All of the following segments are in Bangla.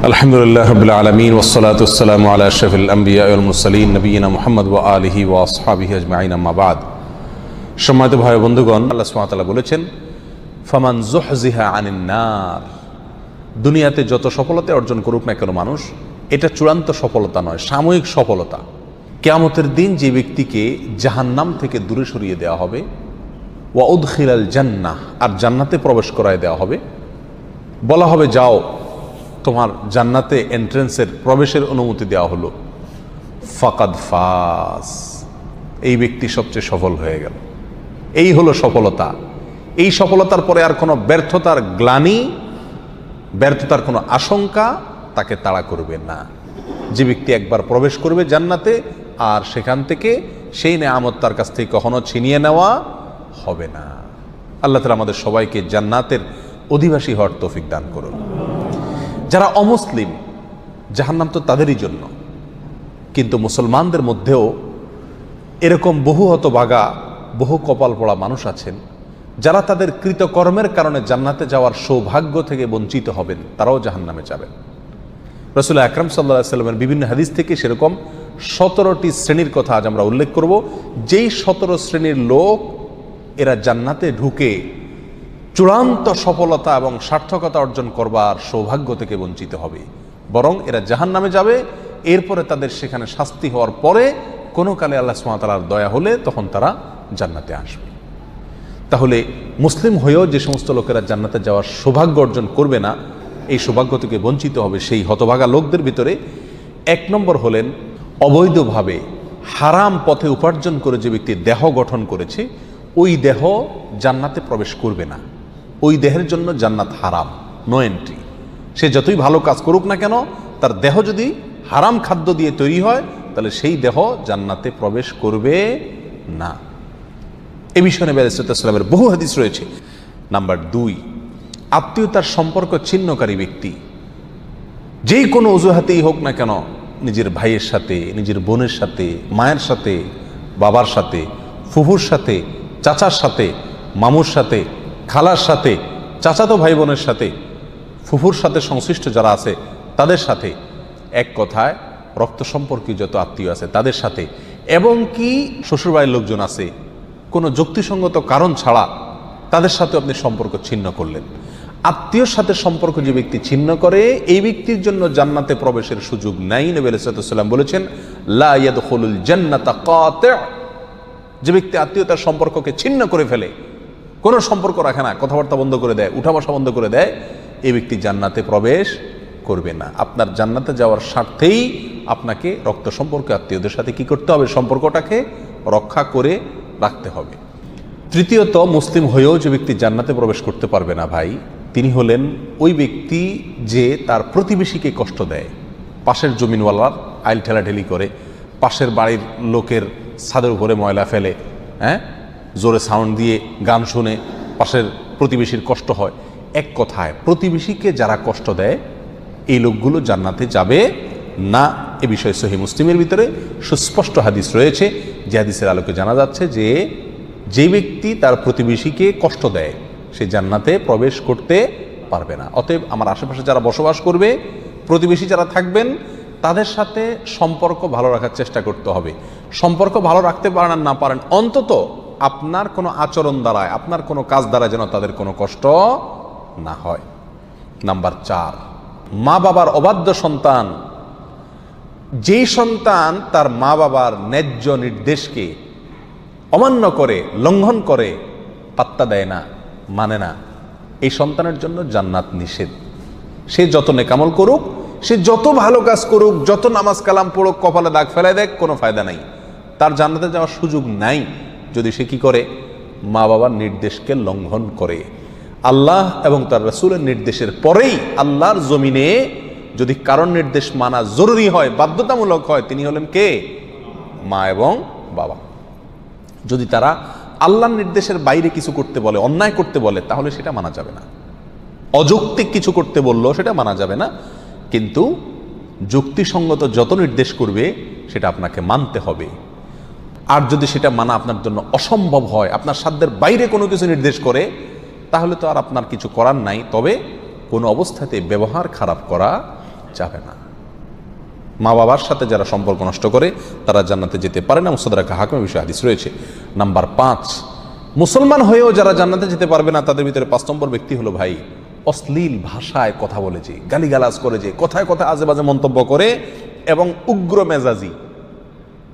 আলহামদুলিল্লাহ রাব্বিল আলামিন ওয়াসসালাতু ওয়াসসালামু আলা আশরাফিল আমবিয়া ওয়াল মুরসালিন নবিয়িনা মুহাম্মদ ওয়া আলিহি ওয়া আসহাবিহি আজমাইন আম্মা বাদ। সম্মানিত ভাই বন্ধুগণ, আল্লাহ সুবহানাহু ওয়া তাআলা বলেছেন, ফামান যুহজিহা আনিন নার। দুনিয়াতে যত সফলতা অর্জন করুক না কেন মানুষ, এটা চূড়ান্ত সফলতা নয়, সাময়িক সফলতা। কিয়ামতের দিন যে ব্যক্তিকে জাহান্নাম থেকে দূরে সরিয়ে দেওয়া হবে, ওয়া উদখিলাল জান্নাহ, আর জান্নাতে প্রবেশ করায় দেওয়া হবে, বলা হবে যাও তোমার জান্নাতে এন্ট্রেন্সের প্রবেশের অনুমতি দেওয়া হলো, ফাকাদ ফাস, এই ব্যক্তি সবচেয়ে সফল হয়ে গেল। এই হলো সফলতা। এই সফলতার পরে আর কোনো ব্যর্থতার গ্লানি, ব্যর্থতার কোনো আশঙ্কা তাকে তাড়া করবে না। যে ব্যক্তি একবার প্রবেশ করবে জান্নাতে, আর সেখান থেকে সেই নেয়ামত তার কাছ থেকে কখনো ছিনিয়ে নেওয়া হবে না। আল্লাহ তাআলা আমাদের সবাইকে জান্নাতের অধিবাসী হওয়ার তৌফিক দান করুন। যারা অমুসলিম, জাহান্নাম তো তাদেরই জন্য, কিন্তু মুসলমানদের মধ্যেও এরকম বহু হতভাগা, বহু কপাল পড়া মানুষ আছেন যারা তাদের কৃতকর্মের কারণে জান্নাতে যাওয়ার সৌভাগ্য থেকে বঞ্চিত হবেন, তারাও জাহান্নামে যাবেন। রাসূল আকরাম সাল্লাল্লাহু আলাইহি ওয়াসাল্লামের বিভিন্ন হাদিস থেকে সেরকম 17টি শ্রেণীর কথা আজ আমরা উল্লেখ করব। যেই 17 শ্রেণীর লোক এরা জান্নাতে ঢুকে চূড়ান্ত সফলতা এবং সার্থকতা অর্জন করবার সৌভাগ্য থেকে বঞ্চিত হবে, বরং এরা জাহান্নামে যাবে। এরপরে তাদের সেখানে শাস্তি হওয়ার পরে কোনো কালে আল্লাহ সুবহানাহু ওয়া তাআলার দয়া হলে তখন তারা জান্নাতে আসবে। তাহলে মুসলিম হয়েও যে সমস্ত লোকেরা জান্নাতে যাওয়ার সৌভাগ্য অর্জন করবে না, এই সৌভাগ্য থেকে বঞ্চিত হবে, সেই হতভাগা লোকদের ভিতরে 1 নম্বর হলেন অবৈধভাবে হারাম পথে উপার্জন করে যে ব্যক্তি দেহ গঠন করেছে, ওই দেহ জান্নাতে প্রবেশ করবে না। ওই দেহের জন্য জান্নাত হারাম, নো এন্ট্রি। সে যতই ভালো কাজ করুক না কেন, তার দেহ যদি হারাম খাদ্য দিয়ে তৈরি হয়, তাহলে সেই দেহ জান্নাতে প্রবেশ করবে না। এ বিষয়ে নবী আলাইহিস সালামের বহু হাদিস রয়েছে। নাম্বার 2, আত্মীয়তার সম্পর্ক ছিন্নকারী ব্যক্তি, যেই কোনো অজুহাতেই হোক না কেন, নিজের ভাইয়ের সাথে, নিজের বোনের সাথে, মায়ের সাথে, বাবার সাথে, ফুফুর সাথে, চাচার সাথে, মামুর সাথে, খালার সাথে, চাচাতো ভাই বোনের সাথে, ফুফুর সাথে সংশ্লিষ্ট যারা আছে তাদের সাথে, এক কথায় রক্ত সম্পর্কীয় যত আত্মীয় আছে তাদের সাথে, এবং কি শ্বশুরবাড়ির লোকজন আছে, কোনো যুক্তিসঙ্গত কারণ ছাড়া তাদের সাথে আপনি সম্পর্ক ছিন্ন করলেন। আত্মীয়র সাথে সম্পর্ক যে ব্যক্তি ছিন্ন করে, এই ব্যক্তির জন্য জান্নাতে প্রবেশের সুযোগ নাই। নবী আলাইহিস সালাম বলেছেন, লা ইয়াদখুলুল জান্নাতা কাতি'। যে ব্যক্তি আত্মীয়তার সম্পর্ককে ছিন্ন করে ফেলে, কোনো সম্পর্ক রাখে না, কথাবার্তা বন্ধ করে দেয়, উঠা বসা বন্ধ করে দেয়, এই ব্যক্তি জান্নাতে প্রবেশ করবে না। আপনার জান্নাতে যাওয়ার স্বার্থেই আপনাকে রক্ত সম্পর্কে আত্মীয়দের সাথে কি করতে হবে? সম্পর্কটাকে রক্ষা করে রাখতে হবে। তৃতীয়ত, মুসলিম হয়েও যে ব্যক্তি জান্নাতে প্রবেশ করতে পারবে না ভাই, তিনি হলেন ওই ব্যক্তি যে তার প্রতিবেশীকে কষ্ট দেয়। পাশের জমিনওয়ালার আইল ঠেলাঠেলি করে, পাশের বাড়ির লোকের ছাদের উপরে ময়লা ফেলে, জোরে সাউন্ড দিয়ে গান শুনে পাশের প্রতিবেশীর কষ্ট হয়। এক কথায় প্রতিবেশীকে যারা কষ্ট দেয়, এই লোকগুলো জান্নাতে যাবে না। এ বিষয়ে সহিহ মুসলিমের ভিতরে সুস্পষ্ট হাদিস রয়েছে, যে হাদিসের আলোকে জানা যাচ্ছে যে যে ব্যক্তি তার প্রতিবেশীকে কষ্ট দেয়, সে জান্নাতে প্রবেশ করতে পারবে না। অতএব আমার আশেপাশে যারা বসবাস করবে, প্রতিবেশী যারা থাকবেন, তাদের সাথে সম্পর্ক ভালো রাখার চেষ্টা করতে হবে। সম্পর্ক ভালো রাখতে পারেন আর না পারেন, অন্তত আপনার কোনো আচরণ দ্বারায়, আপনার কোনো কাজ দ্বারা যেন তাদের কোনো কষ্ট না হয়। নাম্বার 4, মা বাবার অবাধ্য সন্তান। যেই সন্তান তার মা বাবার ন্যায্য নির্দেশকে অমান্য করে, লঙ্ঘন করে, পাত্তা দেয় না, মানে না, এই সন্তানের জন্য জান্নাত নিষেধ। সে যত নেকামল করুক, সে যত ভালো কাজ করুক, যত নামাজ কালাম পড়ুক, কপালে দাগ ফেলায় দেখ, কোনো ফায়দা নাই, তার জান্নাতে যাওয়ার সুযোগ নাই যদি সে কি করে? মা বাবার নির্দেশকে লঙ্ঘন করে। আল্লাহ এবং তার রাসূলের নির্দেশের পরেই আল্লাহর জমিনে যদি কারণ নির্দেশ মানা জরুরি হয়, বাধ্যতামূলক হয়, তিনি হলেন কে? মা এবং বাবা। যদি তারা আল্লাহর নির্দেশের বাইরে কিছু করতে বলে, অন্যায় করতে বলে, তাহলে সেটা মানা যাবে না। অযৌক্তিক কিছু করতে বললো সেটা মানা যাবে না, কিন্তু যুক্তিসঙ্গত যত নির্দেশ করবে সেটা আপনাকে মানতে হবে। আর যদি সেটা মানা আপনার জন্য অসম্ভব হয়, আপনার সাধ্যের বাইরে কোনো কিছু নির্দেশ করে, তাহলে তো আর আপনার কিছু করার নাই। তবে কোনো অবস্থাতে ব্যবহার খারাপ করা যাবে না। মা বাবার সাথে যারা সম্পর্ক নষ্ট করে তারা জান্নাতে যেতে পারে না। মুস্তাদরাক হাকিমের বিষয়ে হাদিস রয়েছে। নাম্বার 5, মুসলমান হয়েও যারা জান্নাতে যেতে পারবে না তাদের ভিতরে 5 নম্বর ব্যক্তি হলো ভাই অশ্লীল ভাষায় কথা বলে, যে গালিগালাজ করে, যে কথায় কথায় আজে বাজে মন্তব্য করে এবং উগ্র মেজাজি,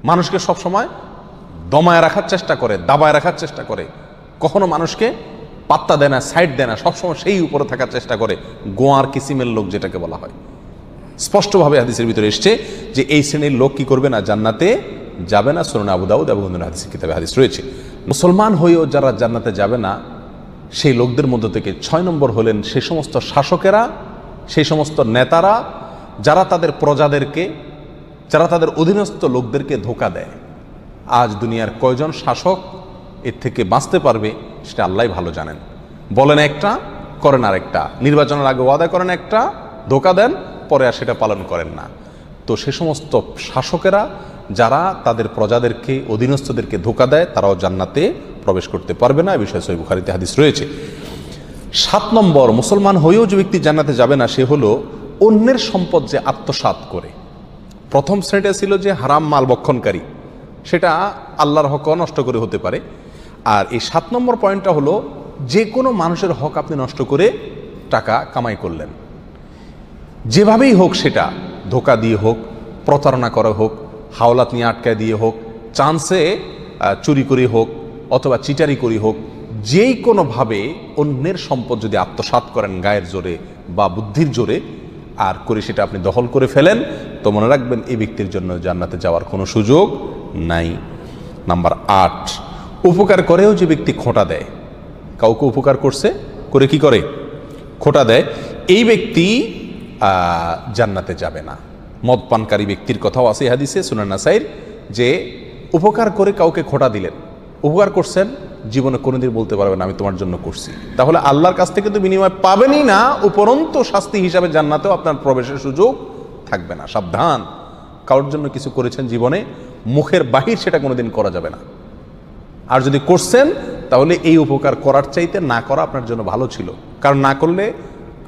মানুষকে সবসময় দমায় রাখার চেষ্টা করে, দাবায় রাখার চেষ্টা করে, কখনো মানুষকে পাত্তা দেয় না, সাইড দেয় না, সবসময় সেই উপরে থাকার চেষ্টা করে, গোয়ার কিসিমের লোক যেটাকে বলা হয়। স্পষ্টভাবে হাদিসের ভিতরে এসছে যে এই শ্রেণীর লোক কি করবে না, জান্নাতে যাবে না। সুনান আবু দাউদ এবং অন্যান্য হাদিসের কিতাবে হাদিস রয়েছে। মুসলমান হয়েও যারা জান্নাতে যাবে না সেই লোকদের মধ্য থেকে 6 নম্বর হলেন সেই সমস্ত শাসকেরা, সেই সমস্ত নেতারা যারা তাদের প্রজাদেরকে, যারা তাদের অধীনস্থ লোকদেরকে ধোঁকা দেয়। আজ দুনিয়ার কয়জন শাসক এর থেকে বাঁচতে পারবে সেটা আল্লাহই ভালো জানেন। বলেন একটা, করেন আরেকটা, নির্বাচনের আগে ওয়াদা করেন একটা, ধোঁকা দেন, পরে আর সেটা পালন করেন না। তো সে সমস্ত শাসকেরা যারা তাদের প্রজাদেরকে, অধীনস্থদেরকে ধোঁকা দেয় তারাও জান্নাতে প্রবেশ করতে পারবে না। এই বিষয়ে সহিহ বুখারীতে হাদিস রয়েছে। 7 নম্বর, মুসলমান হয়েও যে ব্যক্তি জান্নাতে যাবে না সে হলো অন্যের সম্পদ যে আত্মসাৎ করে। প্রথম শ্রেণীটা ছিল যে হারাম মাল ভক্ষণকারী, সেটা আল্লাহর হক নষ্ট করে হতে পারে। আর এই 7 নম্বর পয়েন্টটা হলো যে কোনো মানুষের হক আপনি নষ্ট করে টাকা কামাই করলেন, যেভাবেই হোক, সেটা ধোঁকা দিয়ে হোক, প্রতারণা করা হোক, হাওলাত নিয়ে আটকায় দিয়ে হোক, চান্সে চুরি করে হোক, অথবা চিটারি করে হোক, যেই কোনোভাবে অন্যের সম্পদ যদি আত্মসাৎ করেন গায়ের জোরে বা বুদ্ধির জোরে, আর করে সেটা আপনি দখল করে ফেলেন, তো মনে রাখবেন এই ব্যক্তির জন্য জান্নাতে যাওয়ার কোনো সুযোগ নাই। নাম্বার 8, উপকার করেও যে ব্যক্তি খোঁটা দেয়, কাউকে উপকার করছে, করে কি করে, খোঁটা দেয়, এই ব্যক্তি জান্নাতে যাবে না। মদ পানকারী ব্যক্তির কথাও আছে হাদিসে সুনান নাসাইর, যে উপকার করে কাউকে খোঁটা দিলেন, উপকার করছেন, জীবনে কোনোদিন বলতে পারবে না আমি তোমার জন্য করছি, তাহলে আল্লাহর কাছ থেকে তো বিনিময় পাবেনই না, উপরন্ত শাস্তি হিসাবে জান্নাতেও আপনার প্রবেশের সুযোগ থাকবে না। সাবধান, কারোর জন্য কিছু করেছেন জীবনে, মুখের বাহির সেটা কোনোদিন করা যাবে না। আর যদি করছেন তাহলে এই উপকার করার চাইতে না করা আপনার জন্য ভালো ছিল, কারণ না করলে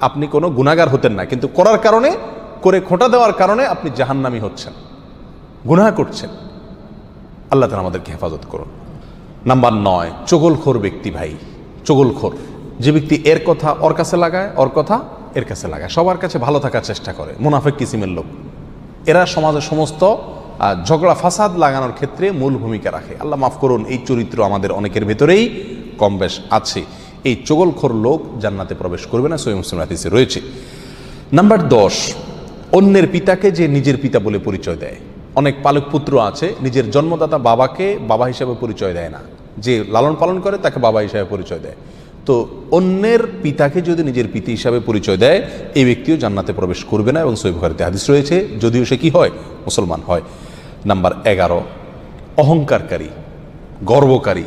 আপনি কোনো গুনাহগার হতেন না, কিন্তু করার কারণে, করে খোঁটা দেওয়ার কারণে আপনি জাহান্নামী হচ্ছেন, গুনাহ করছেন। আল্লাহ তাআলা আমাদেরকে হেফাজত করুন। নাম্বার 9, চগলখোর ব্যক্তি ভাই, চগলখোর যে ব্যক্তি এর কথা ওর কাছে লাগায়, ওর কথা এর কাছে লাগায়, সবার কাছে ভালো থাকার চেষ্টা করে, মুনাফিক কিসিমের লোক। এরা সমাজের সমস্ত ঝগড়া ফাসাদ লাগানোর ক্ষেত্রে মূল ভূমিকা রাখে। আল্লাহ মাফ করুন, এই চরিত্র আমাদের অনেকের ভেতরেই কম বেশ আছে। এই চগলখোর লোক জান্নাতে প্রবেশ করবে না, সহিহ মুসলিম হাদিসে রয়েছে। নাম্বার 10, অন্যের পিতাকে যে নিজের পিতা বলে পরিচয় দেয়। অনেক পালক পুত্র আছে নিজের জন্মদাতা বাবাকে বাবা হিসাবে পরিচয় দেয় না, যে লালন পালন করে তাকে বাবা হিসাবে পরিচয় দেয়। তো অন্যের পিতাকে যদি নিজের পিতা হিসাবে পরিচয় দেয় এই ব্যক্তিও জান্নাতে প্রবেশ করবে না, এবং সহিহ বুখারীতে হাদিস রয়েছে, যদিও সে কি হয়, মুসলমান হয়। নাম্বার 11, অহংকারকারী, গর্বকারী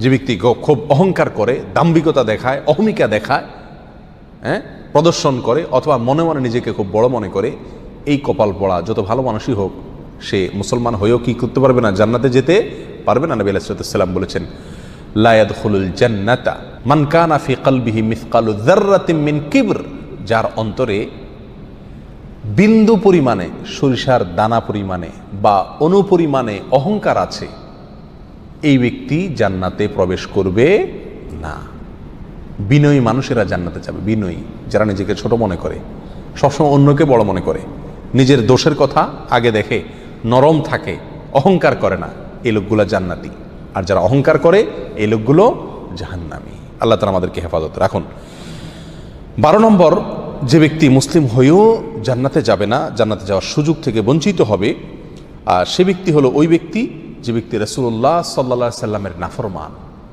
যে ব্যক্তি খুব অহংকার করে, দাম্ভিকতা দেখায়, অহমিকা দেখায়, প্রদর্শন করে, অথবা মনে মনে নিজেকে খুব বড় মনে করে, এই কপাল পড়া যত ভালো মানুষই হোক সে মুসলমান হয়েও কি করতে পারবে না, জান্নাতে যেতে পারবে না। নবী আলাইহিস সালাম বলেছেন, লা ইয়াদখুলুল জান্নাতা মান কানা ফি কলবিহি মিসকালু যাররাতিন মিন কিবর, যার অন্তরে বিন্দু পরিমাণে, সরিষার দানা পরিমাণে বা অনুপরিমাণে অহংকার আছে, এই ব্যক্তি জান্নাতে প্রবেশ করবে না। বিনয়ী মানুষেরা জান্নাতে যাবে, বিনয়ী যারা নিজেকে ছোট মনে করে, সবসময় অন্যকে বড় মনে করে, নিজের দোষের কথা আগে দেখে, নরম থাকে, অহংকার করে না, এই লোকগুলো জান্নাতি। আর যারা অহংকার করে এই লোকগুলো জাহান্নামী। আল্লাহ তাআলা আমাদেরকে হেফাজত রাখুন। 12 নম্বর, যে ব্যক্তি মুসলিম হয়েও জান্নাতে যাবে না, জান্নাতে যাওয়ার সুযোগ থেকে বঞ্চিত হবে, আর সে ব্যক্তি হলো ওই ব্যক্তি যে ব্যক্তি রাসূলুল্লাহ সাল্লাল্লাহু আলাইহি সাল্লামের নাফরমান।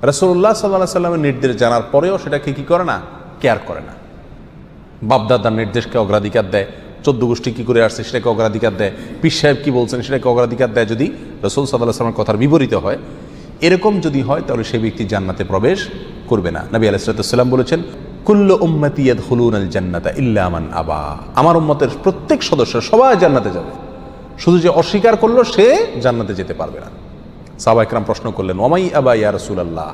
রাসূলুল্লাহ সাল্লাল্লাহু আলাইহি সাল্লামের নির্দেশ জানার পরেও সেটাকে কি করে না, কেয়ার করে না। বাপদাদার নির্দেশকে অগ্রাধিকার দেয়, 14 গোষ্ঠী কি করে আসছে সেটাকে অগ্রাধিকার দেয়, পীর সাহেব কি বলছেন সেটাকে অগ্রাধিকার দেয়, যদি রাসূল সাল্লাল্লাহু আলাইহি সাল্লামের কথার বিপরীত হয়। এরকম যদি হয় তাহলে সেই ব্যক্তি জান্নাতে প্রবেশ করবে না। নবী আলাইহিস সালাম বলেছেন, কুল্লু উম্মতি ইয়াদখুলুনাল জান্নাতা ইল্লা মান আবা, আমার উম্মতের প্রত্যেক সদস্য সবাই জান্নাতে যাবে, শুধু যে অস্বীকার করলো সে জান্নাতে যেতে পারবে না। সাহাবা ইকরাম প্রশ্ন করলেন, ওয়ামাই আবা ইয়া রাসূলুল্লাহ,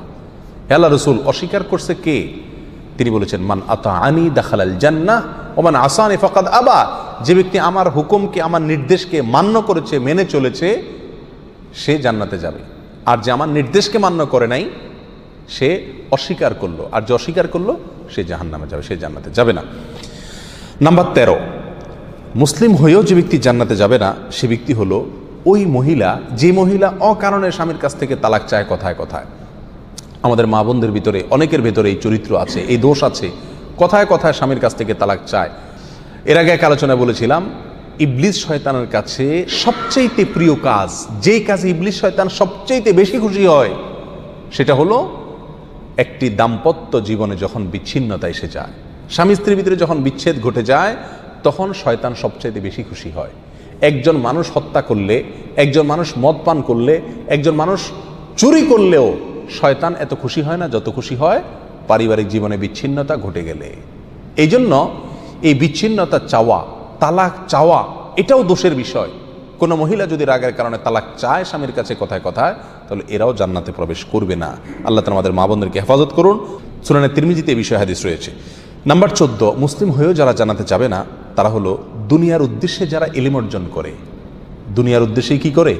হে আল্লাহর রাসূল অস্বীকার করছে কে? তিনি বলেছেন, মান আতাআনি দাখালাল জান্নাহ ওমান আসানি ফাকাদ আবা, যে ব্যক্তি আমার হুকুমকে আমার নির্দেশকে মান্য করেছে মেনে চলেছে সে জান্নাতে যাবে, আর যে আমার নির্দেশকে মান্য করে নাই সে অস্বীকার করলো, আর যে অস্বীকার করলো সে জাহান্নামে যাবে, সে জান্নাতে যাবে না। নাম্বার 13, মুসলিম হয়েও যে ব্যক্তি জান্নাতে যাবে না সে ব্যক্তি হলো ওই মহিলা, যে মহিলা অকারণে স্বামীর কাছ থেকে তালাক চায় কথায় কথায়। আমাদের মা বোনদের ভিতরে অনেকের ভেতরে এই চরিত্র আছে, এই দোষ আছে, কথায় কথায় স্বামীর কাছ থেকে তালাক চায়। এর আগে এক আলোচনায় বলেছিলাম ইবলিস শয়তানের কাছে সবচেয়ে প্রিয় কাজ, যেই কাজে ইবলিস শয়তান সবচেয়ে বেশি খুশি হয় সেটা হলো একটি দাম্পত্য জীবনে যখন বিচ্ছিন্নতা এসে যায়, স্বামী স্ত্রীর ভিতরে যখন বিচ্ছেদ ঘটে যায় তখন শয়তান সবচেয়ে বেশি খুশি হয়। একজন মানুষ হত্যা করলে, একজন মানুষ মদ পান করলে, একজন মানুষ চুরি করলেও শয়তান এত খুশি হয় না যত খুশি হয় পারিবারিক জীবনে বিচ্ছিন্নতা ঘটে গেলে। এই জন্য এই বিচ্ছিন্নতা চাওয়া, তালাক চাওয়া এটাও দোষের বিষয়। কোনো মহিলা যদি রাগের কারণে তালাক চায় স্বামীর কাছে কথায় কথায়, তাহলে এরাও জান্নাতে প্রবেশ করবে না। আল্লাহ তাআলা আমাদের মা বোনদেরকে হেফাজত করুন। সুনানে তিরমিজিতে এই বিষয়ে হাদিস রয়েছে। নাম্বার 14, মুসলিম হয়েও যারা জান্নাতে যাবে না তারা হলো দুনিয়ার উদ্দেশ্যে যারা ইলম অর্জন করে। দুনিয়ার উদ্দেশ্যেই কি করে?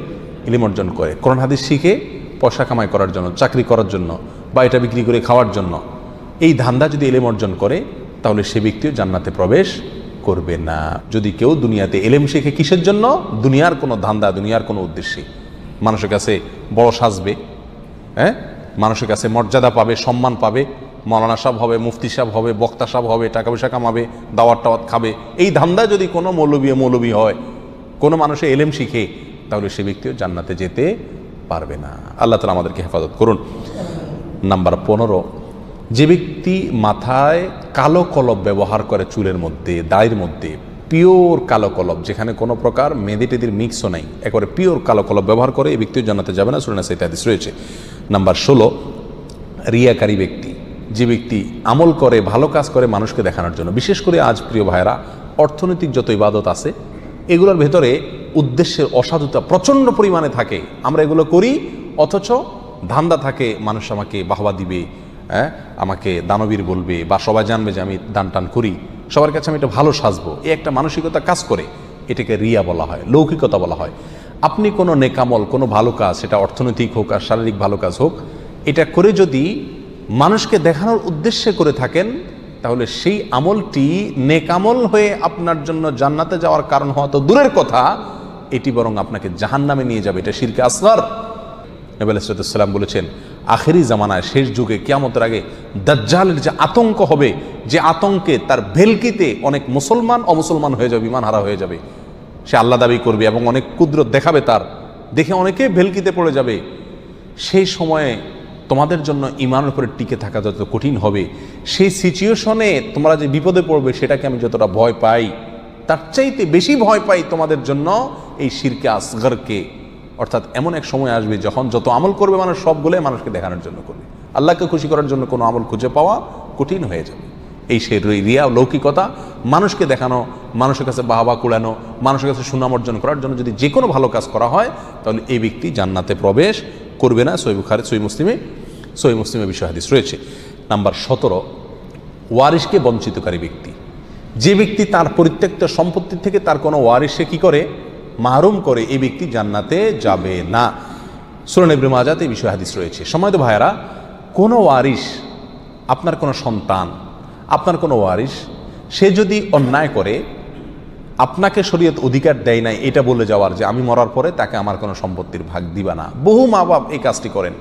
ইলম অর্জন করে, কোরআন হাদিস শিখে পয়সা কামাই করার জন্য, চাকরি করার জন্য, বা এটা বিক্রি করে খাওয়ার জন্য। এই ধান্দা যদি ইলম অর্জন করে তাহলে সে ব্যক্তিও জান্নাতে প্রবেশ করবে না। যদি কেউ দুনিয়াতে ইলম শিখে কিসের জন্য? দুনিয়ার কোনো ধান্দা, দুনিয়ার কোনো উদ্দেশ্যে, মানুষের কাছে বড় সাজবে, মানুষের কাছে মর্যাদা পাবে, সম্মান পাবে, মৌলানা সাহেব হবে, মুফতি সাহেব হবে, বক্তা সাহেব হবে, টাকা পয়সা কামাবে, দাওয়াত টাওয়াত খাবে, এই ধান্দা যদি কোনো মৌলবী হয়, কোনো মানুষের ইলম শিখে, তাহলে সে ব্যক্তিও জান্নাতে যেতে পারবে না। আল্লাহ তাআলা আমাদেরকে হেফাজত করুন। নাম্বার 15, যে ব্যক্তি মাথায় কালো কলব ব্যবহার করে, চুলের মধ্যে, দাড়ির মধ্যে পিওর কালো কলব, যেখানে কোনো প্রকার মেহেদি টেদির মিক্সও নাই, একেবারে পিওর কালো কলব ব্যবহার করে, এই ব্যক্তিও জান্নাতে যাবে না। সূরা নাসা হাদিস রয়েছে। নাম্বার 16, রিয়াকারী ব্যক্তি, যে ব্যক্তি আমল করে, ভালো কাজ করে মানুষকে দেখানোর জন্য। বিশেষ করে আজ প্রিয় ভাইরা, অর্থনৈতিক যত ইবাদত আছে এগুলোর ভেতরে উদ্দেশ্যের অসাধুতা প্রচণ্ড পরিমাণে থাকে। আমরা এগুলো করি অথচ ধান্দা থাকে মানুষ আমাকে বাহবা দিবে, আমাকে দানবীর বলবে, বা সবাই জানবে যে আমি দান টান করি, সবার কাছে আমি এটা ভালো সাজবো, এই একটা মানসিকতা কাজ করে। এটাকে রিয়া বলা হয়, লৌকিকতা বলা হয়। আপনি কোনো নেকামল, কোনো ভালো কাজ, সেটা অর্থনৈতিক হোক আর শারীরিক ভালো কাজ হোক, এটা করে যদি মানুষকে দেখানোর উদ্দেশ্যে করে থাকেন তাহলে সেই আমলটি নেকামল হয়ে আপনার জন্য জান্নাতে যাওয়ার কারণ হওয়া তো দূরের কথা, এটি বরং আপনাকে জাহান্নামে নিয়ে যাবে। এটা শিরকে আসগর। নবী আলাইহিস সালাম বলেছেন আখেরি জামানায়, শেষ যুগে, কিয়ামতের আগে দাজ্জালের যে আতঙ্ক হবে, যে আতঙ্কে তার ভেলকিতে অনেক মুসলমান অমুসলমান হয়ে যাবে, ঈমান হারা হয়ে যাবে। সে আল্লাহ দাবি করবে এবং অনেক কুদরত দেখাবে, তার দেখে অনেকে ভেলকিতে পড়ে যাবে। সেই সময়ে তোমাদের জন্য ঈমানের উপরে টিকে থাকা যত কঠিন হবে, সেই সিচুয়েশনে তোমরা যে বিপদে পড়বে সেটাকে আমি যতটা ভয় পাই, তার চাইতে বেশি ভয় পাই তোমাদের জন্য এই শিরকে আসগরকে। অর্থাৎ এমন এক সময় আসবে যখন যত আমল করবে মানুষ সবগুলোই মানুষকে দেখানোর জন্য করবে, আল্লাহকে খুশি করার জন্য কোনো আমল খুঁজে পাওয়া কঠিন হয়ে যাবে। এই সেই রিয়া, লৌকিকতা, মানুষকে দেখানো, মানুষের কাছে বাহবা কুড়ানো, মানুষের কাছে সুনাম অর্জন করার জন্য যদি যে কোনো ভালো কাজ করা হয় তাহলে এই ব্যক্তি জান্নাতে প্রবেশ করবে না। সহিহ বুখারী, সহিহ মুসলিমে বিষয় হাদিস রয়েছে। নাম্বার 17, ওয়ারিশকে বঞ্চিতকারী ব্যক্তি, যে ব্যক্তি তার পরিত্যক্ত সম্পত্তি থেকে তার কোনো ওয়ারিশকে কি করে? মাহরুম করে, এই ব্যক্তি জান্নাতে যাবে না। সূরা ইবনে মাজাতে এই বিষয় হাদিস রয়েছে। সম্মানিত ভাইয়েরা, কোনো ওয়ারিশ, আপনার কোনো সন্তান, আপনার কোনো ওয়ারিশ, সে যদি অন্যায় করে, আপনাকে শরীয়ত অধিকার দেয় নাই এটা বলে যাওয়ার যে আমি মরার পরে তাকে আমার কোনো সম্পত্তির ভাগ দিবা না। বহু মা বাপ এই কাজটি করেন,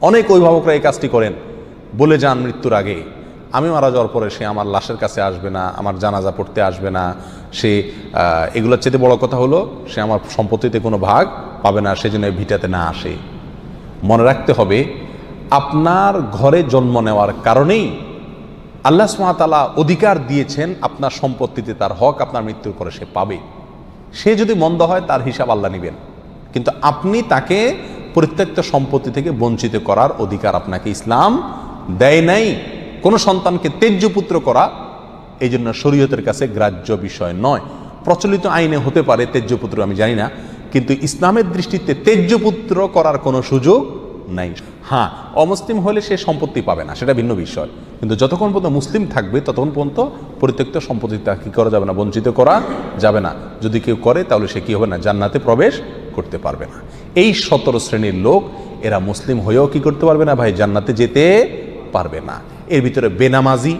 অনেক অভিভাবকরা এই কাজটি করেন, বলে যান মৃত্যুর আগে আমি মারা যাওয়ার পরে সে আমার লাশের কাছে আসবে না, আমার জানাজা পড়তে আসবে না, সে এগুলোর চেয়ে বড় কথা হলো সে আমার সম্পত্তিতে কোনো ভাগ পাবে না, সেজন্য ভিটাতে না আসে। মনে রাখতে হবে, আপনার ঘরে জন্ম নেওয়ার কারণেই আল্লাহ সুবহানাহু ওয়া তাআলা অধিকার দিয়েছেন আপনার সম্পত্তিতে তার হক আপনার মৃত্যুর পরে সে পাবে। সে যদি মন্দ হয় তার হিসাব আল্লাহ নেবেন, কিন্তু আপনি তাকে পরিত্যক্ত সম্পত্তি থেকে বঞ্চিত করার অধিকার আপনাকে ইসলাম দেয় নাই। কোনো সন্তানকে তেজ্য পুত্র করা এই জন্য শরীয়তের কাছে গ্রাহ্য বিষয় নয়। প্রচলিত আইনে হতে পারে তেজ্য পুত্র, আমি জানি না, কিন্তু ইসলামের দৃষ্টিতে তেজ্য পুত্র করার কোনো সুযোগ নাই। হ্যাঁ, অমুসলিম হলে সে সম্পত্তি পাবে না, সেটা ভিন্ন বিষয়। কিন্তু যতক্ষণ পর্যন্ত মুসলিম থাকবে ততক্ষণ পর্যন্ত পরিত্যক্ত সম্পত্তি কি করা যাবে না, বঞ্চিত করা যাবে না। যদি কেউ করে তাহলে সে কি হবে না, জান্নাতে প্রবেশ করতে পারবে না। এই 17 শ্রেণীর লোক, এরা মুসলিম হয়েও কি করতে পারবে না ভাই, জান্নাতে যেতে পারবে না। এর ভিতরে বেনামাজি,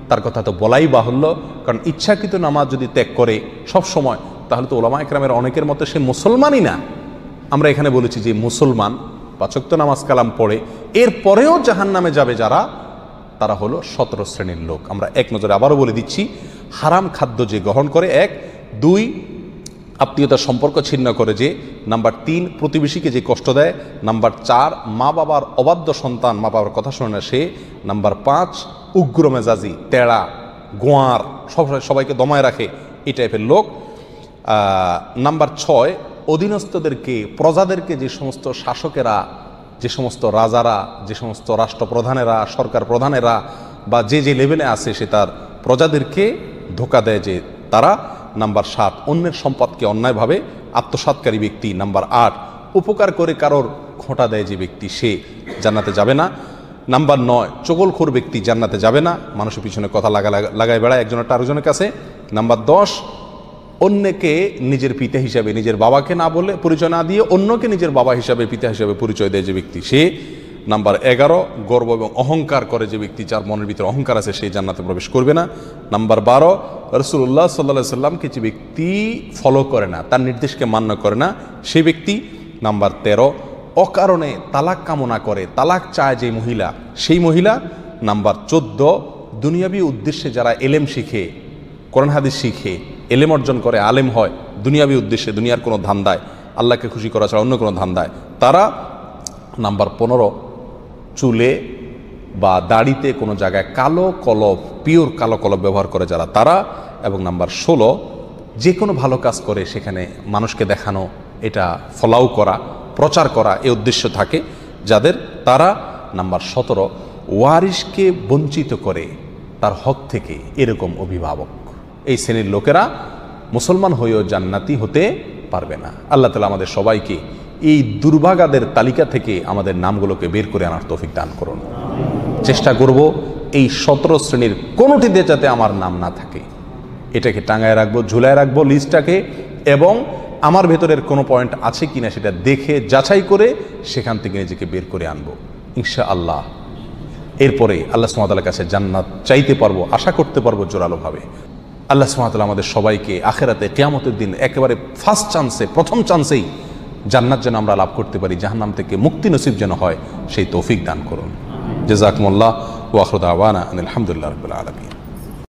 তার কথা তো বলাই বাহুল্য, কারণ ইচ্ছাকৃত নামাজ যদি ত্যাগ করে সব সময়, তাহলে তো ওলামা একরামের অনেকের মতো সে মুসলমানই না। আমরা এখানে বলেছি যে মুসলমান 5 ওয়াক্ত নামাজ কালাম পড়ে এরপরেও জাহান্নামে যাবে যারা, তারা হলো 17 শ্রেণীর লোক। আমরা এক নজরে আবারও বলে দিচ্ছি, হারাম খাদ্য যে গ্রহণ করে, 1, 2 আত্মীয়তার সম্পর্ক ছিন্ন করে যে, নাম্বার 3 প্রতিবেশীকে যে কষ্ট দেয়, নাম্বার 4 মা বাবার অবাধ্য সন্তান, মা বাবার কথা শোনে না সে, নাম্বার 5 উগ্র মেজাজি, তেড়া, গোয়ার, সবাইকে দমায় রাখে, এই টাইপের লোক। নাম্বার 6 অধীনস্থদেরকে, প্রজাদেরকে, যে সমস্ত শাসকেরা, যে সমস্ত রাজারা, যে সমস্ত রাষ্ট্রপ্রধানেরা, সরকার প্রধানেরা বা যে যে লেভেলে আছে সে তার প্রজাদেরকে ধোঁকা দেয় যে তারা। নাম্বার 7 অন্যের সম্পদকে অন্যায়ভাবে আত্মসাৎকারী ব্যক্তি। নাম্বার 8 উপকার করে কারোর খোঁটা দেয় যে ব্যক্তি, সে জান্নাতে যাবে না। নাম্বার 9 চগলখোর ব্যক্তি জান্নাতে যাবে না, মানুষের পিছনে কথা লাগায় বেড়ায় একজনের আরেকজনের কাছে। নাম্বার 10 অন্যকে নিজের পিতা হিসাবে, নিজের বাবাকে না বলে, পরিচয় না দিয়ে অন্যকে নিজের বাবা হিসাবে, পিতা হিসাবে পরিচয় দেয় যে ব্যক্তি, সে। নাম্বার 11 গর্ব এবং অহংকার করে যে ব্যক্তি, যার মনের ভিতরে অহংকার আছে, সেই জান্নাতে প্রবেশ করবে না। নাম্বার 12 রাসূলুল্লাহ সাল্লাল্লাহু আলাইহি সাল্লামকে যে ব্যক্তি ফলো করে না, তার নির্দেশকে মান্য করে না, সেই ব্যক্তি। নাম্বার 13 অকারণে তালাক কামনা করে, তালাক চায় যে মহিলা, সেই মহিলা। নাম্বার 14 দুনিয়াবী উদ্দেশ্যে যারা এলেম শিখে, কোরআন হাদিস শিখে, এলেম অর্জন করে, আলেম হয় দুনিয়াবী উদ্দেশ্যে, দুনিয়ার কোনো ধান্দায়, আল্লাহকে খুশি করা ছাড়া অন্য কোনো ধান্দায়, তারা। নাম্বার 15 চুলে বা দাড়িতে কোনো জায়গায় কালো কলব, পিওর কালো কলব ব্যবহার করে যারা, তারা। এবং নাম্বার 16 যে কোনো ভালো কাজ করে সেখানে মানুষকে দেখানো, এটা ফলাও করা, প্রচার করা, এই উদ্দেশ্য থাকে যাদের, তারা। নাম্বার 17 ওয়ারিশকে বঞ্চিত করে তার হক থেকে, এরকম অভিভাবক। এই শ্রেণীর লোকেরা মুসলমান হয়েও জান্নাতি হতে পারবে না। আল্লাহ তাআলা আমাদের সবাইকে এই দুর্ভাগাদের তালিকা থেকে আমাদের নামগুলোকে বের করে আনার তৌফিক দান করুন। চেষ্টা করব এই 17 শ্রেণীর কোনোটিতে যাতে আমার নাম না থাকে, এটাকে টাঙায় রাখবো, ঝুলায় রাখবো লিস্টটাকে, এবং আমার ভেতরের কোনো পয়েন্ট আছে কিনা সেটা দেখে যাচাই করে সেখান থেকে নিজেকে বের করে আনবো ইনশাআল্লাহ। এরপরে আল্লাহ সুবহানাহু ওয়া তাআলার কাছে জান্নাত চাইতে পারবো, আশা করতে পারবো জোরালোভাবে। আল্লাহ সুবহানাহু ওয়া তাআলা আমাদের সবাইকে আখিরাতে কিয়ামতের দিন একেবারে ফার্স্ট চান্সে, প্রথম চান্সেই জান্নাত যেন আমরা লাভ করতে পারি, জাহান্নাম থেকে মুক্তি নসিব যেন হয়, সেই তৌফিক দান করুন। জাযাকুমুল্লাহ ওয়া আখিরু দাওয়ানা আলহামদুলিল্লাহি রাব্বিল আলামিন।